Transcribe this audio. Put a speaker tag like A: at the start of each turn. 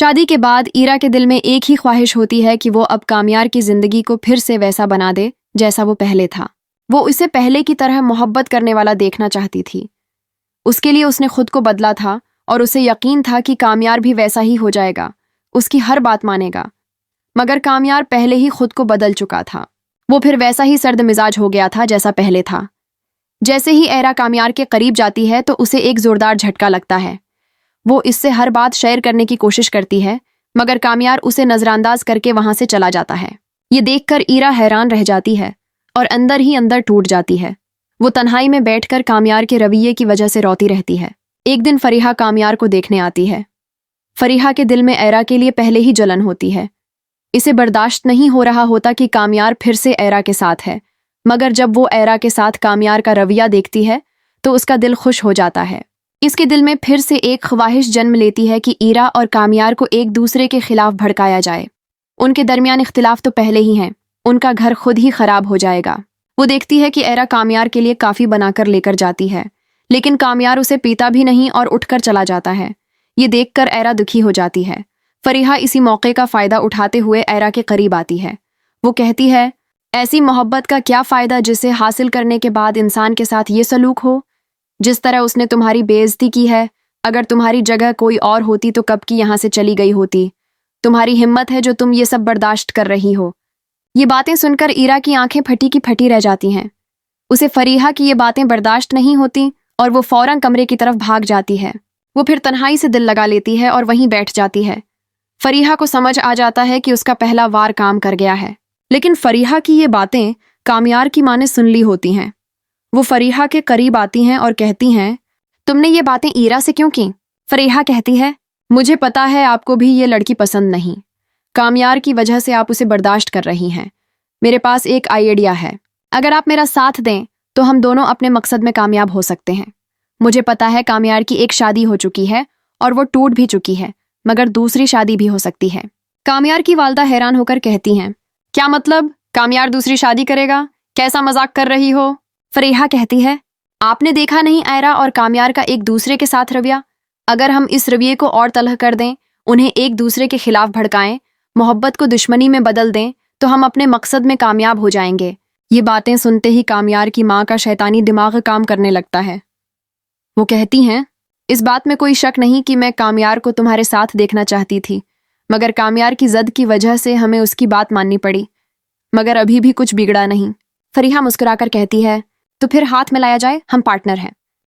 A: शादी के बाद ईरा के दिल में एक ही ख्वाहिश होती है कि वो अब कामयार की जिंदगी को फिर से वैसा बना दे जैसा वो पहले था। वो उसे पहले की तरह मोहब्बत करने वाला देखना चाहती थी। उसके लिए उसने खुद को बदला था और उसे यकीन था कि कामयार भी वैसा ही हो जाएगा, उसकी हर बात मानेगा। मगर कामयार पहले ही खुद को बदल चुका था। वो फिर वैसा ही सर्द मिजाज हो गया था जैसा पहले था। जैसे ही एरा कामयार के करीब जाती है तो उसे एक जोरदार झटका लगता है। वो इससे हर बात शेयर करने की कोशिश करती है, मगर कामयार उसे नजरअंदाज करके वहां से चला जाता है। ये देखकर ईरा हैरान रह जाती है और अंदर ही अंदर टूट जाती है। वो तन्हाई में बैठकर कामयार के रवैये की वजह से रोती रहती है। एक दिन फरीहा कामयार को देखने आती है। फरीहा के दिल में एरा के लिए पहले ही जलन होती है। इसे बर्दाश्त नहीं हो रहा होता कि कामयार फिर से एरा के साथ है, मगर जब वो एरा के साथ कामयार का रवैया देखती है तो उसका दिल खुश हो जाता है। इसके दिल में फिर से एक ख्वाहिश जन्म लेती है कि ईरा और कामयार को एक दूसरे के खिलाफ भड़काया जाए। उनके दरमियान इख्तिलाफ तो पहले ही हैं, उनका घर खुद ही खराब हो जाएगा। वो देखती है कि एरा कामयार के लिए काफी बनाकर लेकर जाती है, लेकिन कामयार उसे पीता भी नहीं और उठकर चला जाता है। ये देखकर एरा दुखी हो जाती है। फरीहा इसी मौके का फायदा उठाते हुए एरा के करीब आती है। वो कहती है, ऐसी मोहब्बत का क्या फायदा जिसे हासिल करने के बाद इंसान के साथ ये सलूक हो। जिस तरह उसने तुम्हारी बेइज्जती की है, अगर तुम्हारी जगह कोई और होती तो कब की यहाँ से चली गई होती। तुम्हारी हिम्मत है जो तुम ये सब बर्दाश्त कर रही हो। ये बातें सुनकर ईरा की आंखें फटी की फटी रह जाती हैं। उसे फरीहा की ये बातें बर्दाश्त नहीं होती और वो फौरन कमरे की तरफ भाग जाती है। वो फिर तन्हाई से दिल लगा लेती है और वहीं बैठ जाती है। फरीहा को समझ आ जाता है कि उसका पहला वार काम कर गया है, लेकिन फरीहा की ये बातें कामयार की माँ ने सुन ली होती हैं। वो फरीहा के करीब आती हैं और कहती हैं, तुमने ये बातें ईरा से क्यों की? फरीहा कहती है, मुझे पता है आपको भी ये लड़की पसंद नहीं। कामयार की वजह से आप उसे बर्दाश्त कर रही हैं। मेरे पास एक आइडिया है। अगर आप मेरा साथ दें तो हम दोनों अपने मकसद में कामयाब हो सकते हैं। मुझे पता है कामयार की एक शादी हो चुकी है और वो टूट भी चुकी है, मगर दूसरी शादी भी हो सकती है। कामयार की वालदा हैरान होकर कहती हैं, क्या मतलब? कामयार दूसरी शादी करेगा? कैसा मजाक कर रही हो? फरीहा कहती है, आपने देखा नहीं एरा और कामयार का एक दूसरे के साथ रवैया? अगर हम इस रवैये को और तलह कर दें, उन्हें एक दूसरे के खिलाफ भड़काएं, मोहब्बत को दुश्मनी में बदल दें, तो हम अपने मकसद में कामयाब हो जाएंगे। ये बातें सुनते ही कामयार की माँ का शैतानी दिमाग काम करने लगता है। वो कहती हैं, इस बात में कोई शक नहीं कि मैं कामयार को तुम्हारे साथ देखना चाहती थी, मगर कामयार की जिद की वजह से हमें उसकी बात माननी पड़ी। मगर अभी भी कुछ बिगड़ा नहीं। फरीहा मुस्कुराकर कहती है, तो फिर हाथ मिलाया जाए, हम पार्टनर हैं।